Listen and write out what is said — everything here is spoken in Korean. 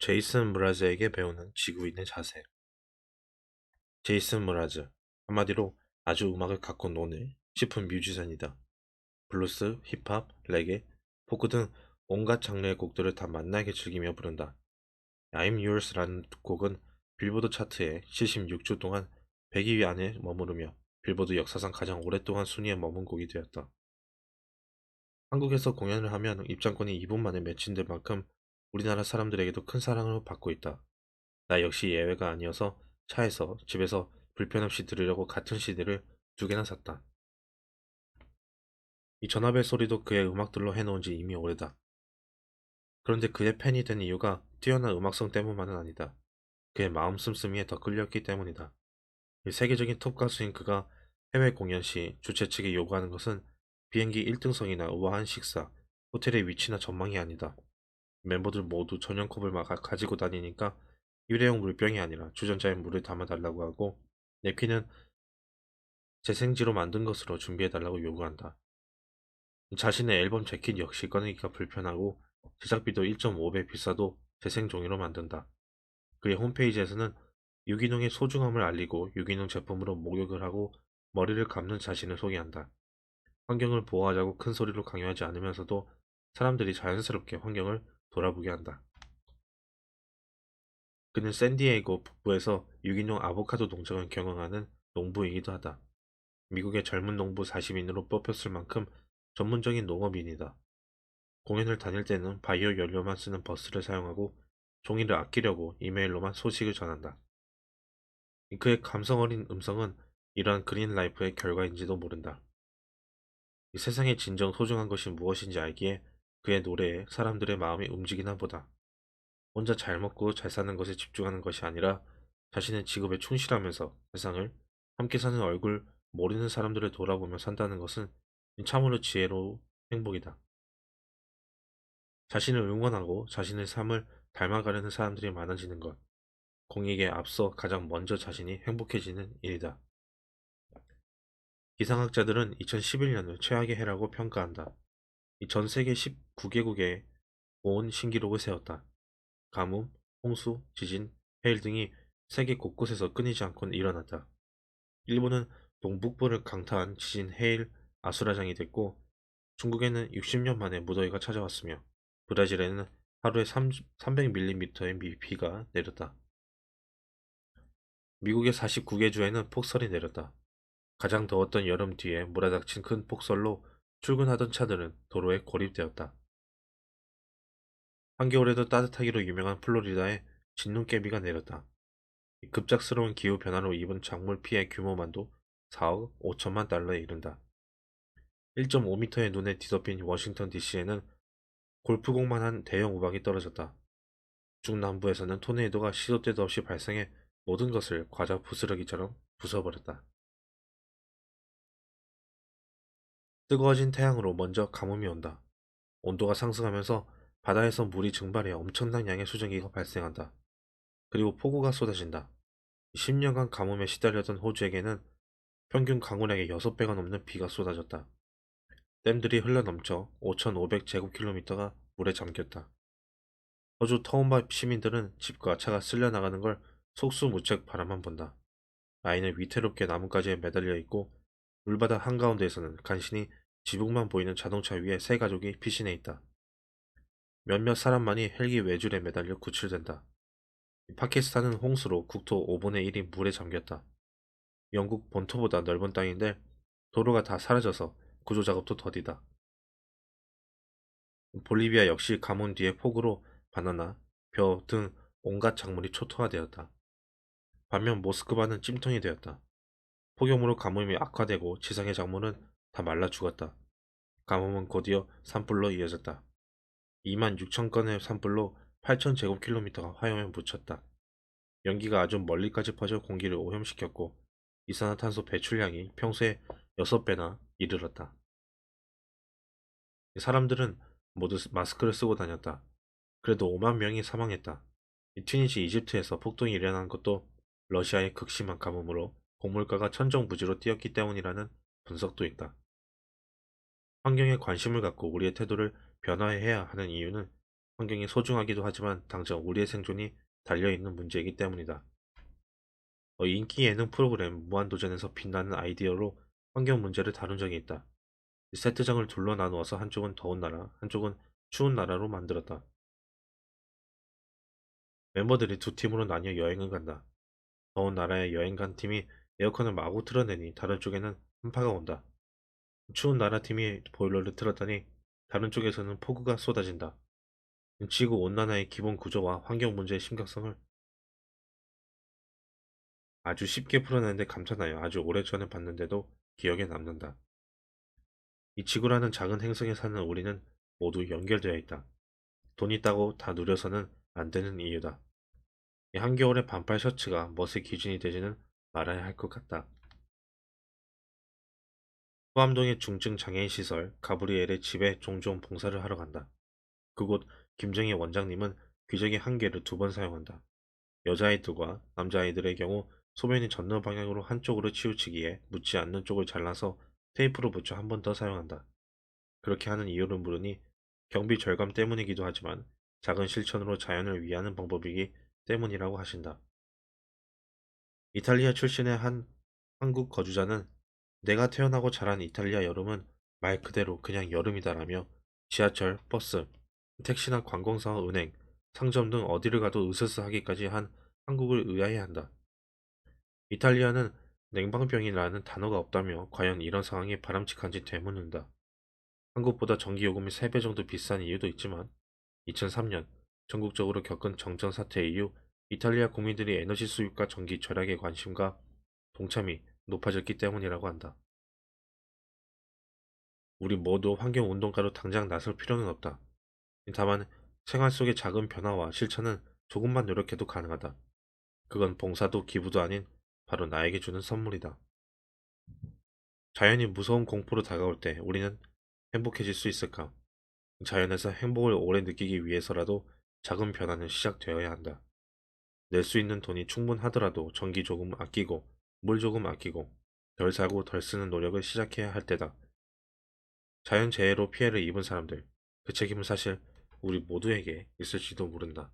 제이슨 무라즈에게 배우는 지구인의 자세. 제이슨 무라즈. 한마디로 아주 음악을 갖고 노네 싶은 뮤지션이다. 블루스, 힙합, 레게, 포크 등 온갖 장르의 곡들을 다 만나게 즐기며 부른다. I'm Yours라는 곡은 빌보드 차트에 76주 동안 100위 안에 머무르며 빌보드 역사상 가장 오랫동안 순위에 머문 곡이 되었다. 한국에서 공연을 하면 입장권이 2분 만에 매진될 만큼 우리나라 사람들에게도 큰 사랑을 받고 있다. 나 역시 예외가 아니어서 차에서 집에서 불편 없이 들으려고 같은 CD를 2개나 샀다. 이 전화벨 소리도 그의 음악들로 해놓은 지 이미 오래다. 그런데 그의 팬이 된 이유가 뛰어난 음악성 때문만은 아니다. 그의 마음 씀씀이에 더 끌렸기 때문이다. 이 세계적인 톱 가수인 그가 해외 공연 시 주최 측에 요구하는 것은 비행기 1등석이나 우아한 식사, 호텔의 위치나 전망이 아니다. 멤버들 모두 전용컵을 가지고 다니니까 일회용 물병이 아니라 주전자에 물을 담아달라고 하고 냅킨은 재생지로 만든 것으로 준비해달라고 요구한다. 자신의 앨범 재킷 역시 꺼내기가 불편하고 제작비도 1.5배 비싸도 재생 종이로 만든다. 그의 홈페이지에서는 유기농의 소중함을 알리고 유기농 제품으로 목욕을 하고 머리를 감는 자신을 소개한다. 환경을 보호하자고 큰 소리로 강요하지 않으면서도 사람들이 자연스럽게 환경을 돌아보게 한다. 그는 샌디에이고 북부에서 유기농 아보카도 농장을 경영하는 농부이기도 하다. 미국의 젊은 농부 40인으로 뽑혔을 만큼 전문적인 농업인이다. 공연을 다닐 때는 바이오 연료만 쓰는 버스를 사용하고 종이를 아끼려고 이메일로만 소식을 전한다. 그의 감성 어린 음성은 이러한 그린 라이프의 결과인지도 모른다. 이 세상에 진정 소중한 것이 무엇인지 알기에 그의 노래에 사람들의 마음이 움직이나 보다. 혼자 잘 먹고 잘 사는 것에 집중하는 것이 아니라 자신의 직업에 충실하면서 세상을 함께 사는 얼굴 모르는 사람들을 돌아보며 산다는 것은 참으로 지혜로운 행복이다. 자신을 응원하고 자신의 삶을 닮아가려는 사람들이 많아지는 것, 공익에 앞서 가장 먼저 자신이 행복해지는 일이다. 기상학자들은 2011년을 최악의 해라고 평가한다. 전 세계 19개국에 고온 신기록을 세웠다. 가뭄, 홍수, 지진, 해일 등이 세계 곳곳에서 끊이지 않고 일어났다. 일본은 동북부를 강타한 지진, 해일, 아수라장이 됐고 중국에는 60년 만에 무더위가 찾아왔으며 브라질에는 하루에 300mm의 비가 내렸다. 미국의 49개 주에는 폭설이 내렸다. 가장 더웠던 여름 뒤에 몰아닥친 큰 폭설로 출근하던 차들은 도로에 고립되었다. 한겨울에도 따뜻하기로 유명한 플로리다에 진눈깨비가 내렸다. 급작스러운 기후 변화로 입은 작물 피해 규모만도 4억 5천만 달러에 이른다. 1.5m의 눈에 뒤덮인 워싱턴 DC에는 골프공만한 대형 우박이 떨어졌다. 중남부에서는 토네이도가 시도 때도 없이 발생해 모든 것을 과자 부스러기처럼 부숴버렸다. 뜨거워진 태양으로 먼저 가뭄이 온다. 온도가 상승하면서 바다에서 물이 증발해 엄청난 양의 수증기가 발생한다. 그리고 폭우가 쏟아진다. 10년간 가뭄에 시달렸던 호주에게는 평균 강우량의 6배가 넘는 비가 쏟아졌다. 댐들이 흘러넘쳐 5,500제곱킬로미터가 물에 잠겼다. 호주 터운바 시민들은 집과 차가 쓸려나가는 걸 속수무책 바라만 본다. 아이는 위태롭게 나뭇가지에 매달려 있고 물바다 한가운데에서는 간신히 지붕만 보이는 자동차 위에 세 가족이 피신해 있다. 몇몇 사람만이 헬기 외줄에 매달려 구출된다. 파키스탄은 홍수로 국토 5분의 1이 물에 잠겼다. 영국 본토보다 넓은 땅인데 도로가 다 사라져서 구조작업도 더디다. 볼리비아 역시 가뭄 뒤에 폭우로 바나나, 벼 등 온갖 작물이 초토화되었다. 반면 모스크바는 찜통이 되었다. 폭염으로 가뭄이 악화되고 지상의 작물은 다 말라 죽었다. 가뭄은 곧이어 산불로 이어졌다. 2만 6천 건의 산불로 8천 제곱킬로미터가 화염에 묻혔다. 연기가 아주 멀리까지 퍼져 공기를 오염시켰고 이산화탄소 배출량이 평소의 6배나 이르렀다. 사람들은 모두 마스크를 쓰고 다녔다. 그래도 5만 명이 사망했다. 튀니지 이집트에서 폭동이 일어난 것도 러시아의 극심한 가뭄으로 곡물가가 천정부지로 뛰었기 때문이라는 분석도 있다. 환경에 관심을 갖고 우리의 태도를 변화해야 하는 이유는 환경이 소중하기도 하지만 당장 우리의 생존이 달려있는 문제이기 때문이다. 인기 예능 프로그램 무한도전에서 빛나는 아이디어로 환경 문제를 다룬 적이 있다. 이 세트장을 둘러 나누어서 한쪽은 더운 나라, 한쪽은 추운 나라로 만들었다. 멤버들이 두 팀으로 나뉘어 여행을 간다. 더운 나라에 여행 간 팀이 에어컨을 마구 틀어내니 다른 쪽에는 한파가 온다. 추운 나라 팀이 보일러를 틀었더니 다른 쪽에서는 폭우가 쏟아진다. 지구 온난화의 기본 구조와 환경 문제의 심각성을 아주 쉽게 풀어내는데 감탄하여 아주 오래전에 봤는데도 기억에 남는다. 이 지구라는 작은 행성에 사는 우리는 모두 연결되어 있다. 돈 있다고 다 누려서는 안 되는 이유다. 이 한겨울의 반팔 셔츠가 멋의 기준이 되지는 말아야 할 것 같다. 후암동의 중증 장애인 시설 가브리엘의 집에 종종 봉사를 하러 간다. 그곳 김정희 원장님은 귀저귀 한 개를 두 번 사용한다. 여자아이들과 남자아이들의 경우 소변이 젖는 방향으로 한쪽으로 치우치기에 묻지 않는 쪽을 잘라서 테이프로 붙여 한 번 더 사용한다. 그렇게 하는 이유를 물으니 경비 절감 때문이기도 하지만 작은 실천으로 자연을 위하는 방법이기 때문이라고 하신다. 이탈리아 출신의 한 한국 거주자는 내가 태어나고 자란 이탈리아 여름은 말 그대로 그냥 여름이다라며 지하철, 버스, 택시나 관공서, 은행, 상점 등 어디를 가도 으스스하기까지 한 한국을 의아해한다. 이탈리아는 냉방병이라는 단어가 없다며 과연 이런 상황이 바람직한지 되묻는다. 한국보다 전기요금이 3배 정도 비싼 이유도 있지만 2003년 전국적으로 겪은 정전 사태 이후 이탈리아 국민들이 에너지 수입과 전기 절약에 관심과 동참이 높아졌기 때문이라고 한다. 우리 모두 환경운동가로 당장 나설 필요는 없다. 다만 생활 속의 작은 변화와 실천은 조금만 노력해도 가능하다. 그건 봉사도 기부도 아닌 바로 나에게 주는 선물이다. 자연이 무서운 공포로 다가올 때 우리는 행복해질 수 있을까? 자연에서 행복을 오래 느끼기 위해서라도 작은 변화는 시작되어야 한다. 낼 수 있는 돈이 충분하더라도 전기 조금 아끼고 물 조금 아끼고 덜 사고 덜 쓰는 노력을 시작해야 할 때다. 자연재해로 피해를 입은 사람들, 그 책임은 사실 우리 모두에게 있을지도 모른다.